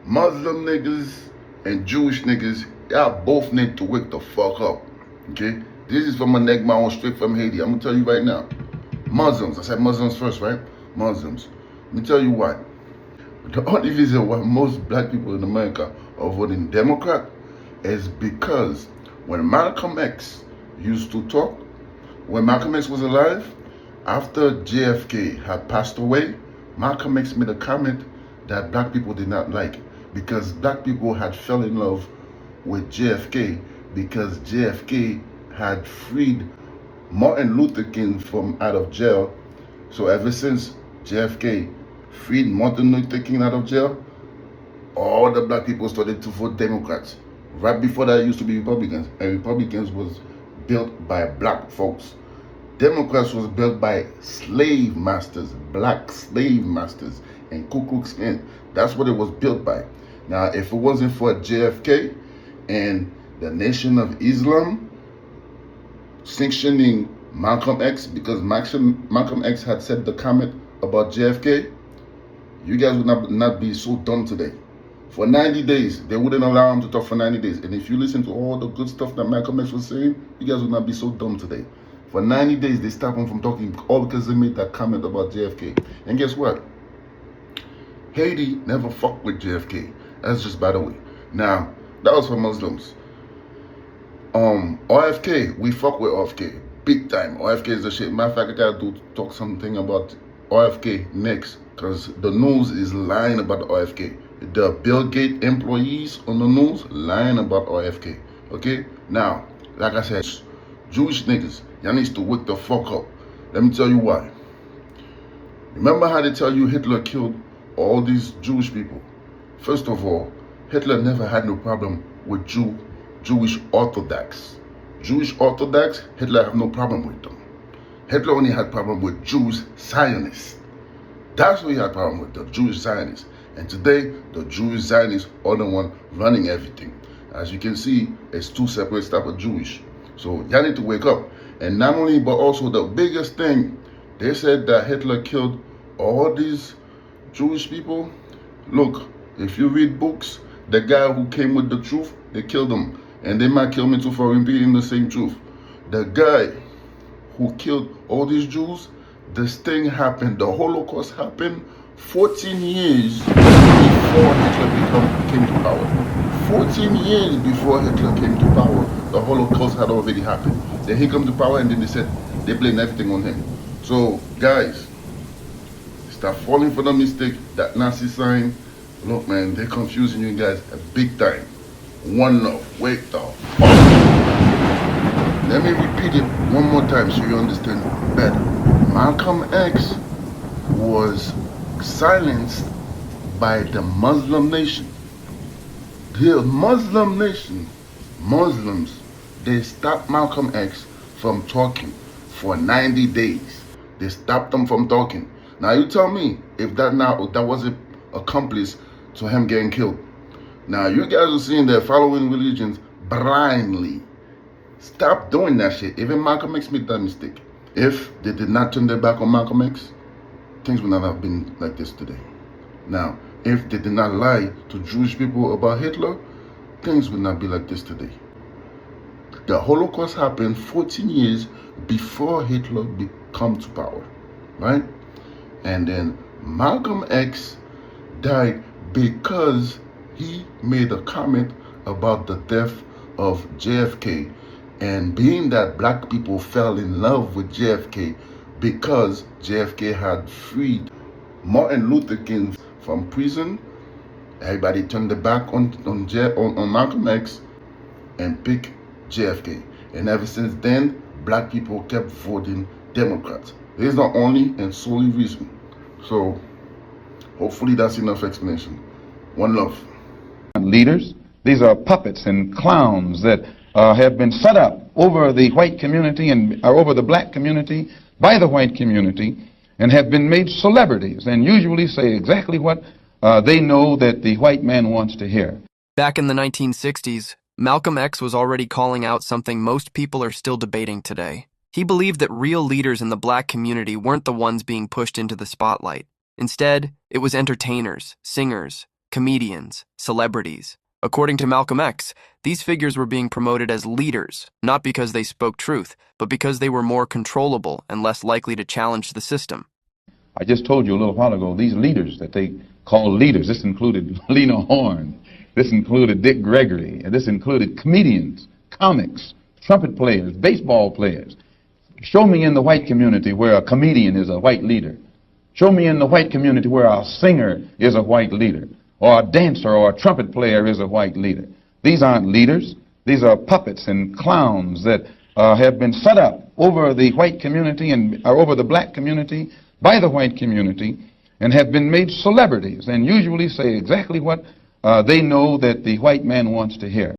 Muslim niggas and Jewish niggas, y'all both need to wake the fuck up. Okay? This is from a Negma on straight from Haiti. I'm gonna tell you right now. Muslims, I said Muslims first, right? Muslims. Let me tell you what. The only reason why most black people in America are voting Democrat is because when Malcolm X used to talk, when Malcolm X was alive, after JFK had passed away, Malcolm X made a comment that black people did not like because black people had fell in love with JFK because JFK had freed Martin Luther King from out of jail. So ever since JFK freed Martin Luther King out of jail, all the black people started to vote Democrats. Right before that, it used to be Republicans, and Republicans was built by black folks. Democrats was built by slave masters, black slave masters, and Ku Klux Klan. That's what it was built by. Now, if it wasn't for JFK and the Nation of Islam sanctioning Malcolm X, because Malcolm X had said the comment about JFK, you guys would not be so dumb today. For 90 days, they wouldn't allow him to talk for 90 days. And if you listen to all the good stuff that Malcolm X was saying, you guys would not be so dumb today. For 90 days, they stopped him from talking, all because they made that comment about JFK. And guess what? Haiti never fucked with JFK. That's just by the way. Now, that was for Muslims. RFK, we fuck with RFK. Big time. RFK is the shit. Matter of fact, I gotta do talk something about RFK next. Because the news is lying about RFK. The Bill Gates employees on the news lying about RFK. Okay? Now, like I said, Jewish niggas, y'all needs to wake the fuck up. Let me tell you why. Remember how they tell you Hitler killed all these Jewish people? First of all, Hitler never had no problem with Jewish Orthodox. Jewish Orthodox, Hitler have no problem with them. Hitler only had problem with Jews Zionists. That's what he had problem with, the Jewish Zionists. And today, the Jewish Zionists are the one running everything. As you can see, it's two separate types of Jewish. So y'all need to wake up. And not only, but also the biggest thing, they said that Hitler killed all these Jewish people. Look, if you read books, the guy who came with the truth, they killed him. And they might kill me too for repeating the same truth. The guy who killed all these Jews, this thing happened, the Holocaust happened 14 years before Hitler came to power. 14 years before Hitler came to power, the Holocaust had already happened. Then he came to power and then they said they blamed everything on him. So guys, stop falling for the mistake, that Nazi sign. Look man, they're confusing you guys big time. One love, wake the fuck up. Let me repeat it one more time so you understand better. Malcolm X was silenced by the Muslim nation. The Muslim nation, Muslims, they stopped Malcolm X from talking for 90 days. They stopped him from talking. Now you tell me if that wasn't accomplice to him getting killed. Now you guys are seeing they're following religions blindly. Stop doing that shit. Even Malcolm X made that mistake. If they did not turn their back on Malcolm X, things would not have been like this today. Now, if they did not lie to Jewish people about Hitler, things would not be like this today. The Holocaust happened 14 years before Hitler come to power, right? And then Malcolm X died because he made a comment about the death of JFK, and being that black people fell in love with JFK because JFK had freed Martin Luther King from prison, everybody turned their back on Malcolm X and picked JFK. And ever since then, black people kept voting Democrats. This is the only and solely reason. So hopefully that's enough explanation. One love. Leaders, these are puppets and clowns that have been set up over the white community and over the black community by the white community, and have been made celebrities and usually say exactly what they know that the white man wants to hear. Back in the 1960s, Malcolm X was already calling out something most people are still debating today. He believed that real leaders in the black community weren't the ones being pushed into the spotlight. Instead, it was entertainers, singers, comedians, celebrities. According to Malcolm X, these figures were being promoted as leaders, not because they spoke truth, but because they were more controllable and less likely to challenge the system. I just told you a little while ago, these leaders that they call leaders, this included Lena Horne, this included Dick Gregory, and this included comedians, comics, trumpet players, baseball players. Show me in the white community where a comedian is a white leader. Show me in the white community where a singer is a white leader, or a dancer or a trumpet player is a white leader. These aren't leaders. These are puppets and clowns that have been set up over the white community and over the black community by the white community and have been made celebrities and usually say exactly what they know that the white man wants to hear.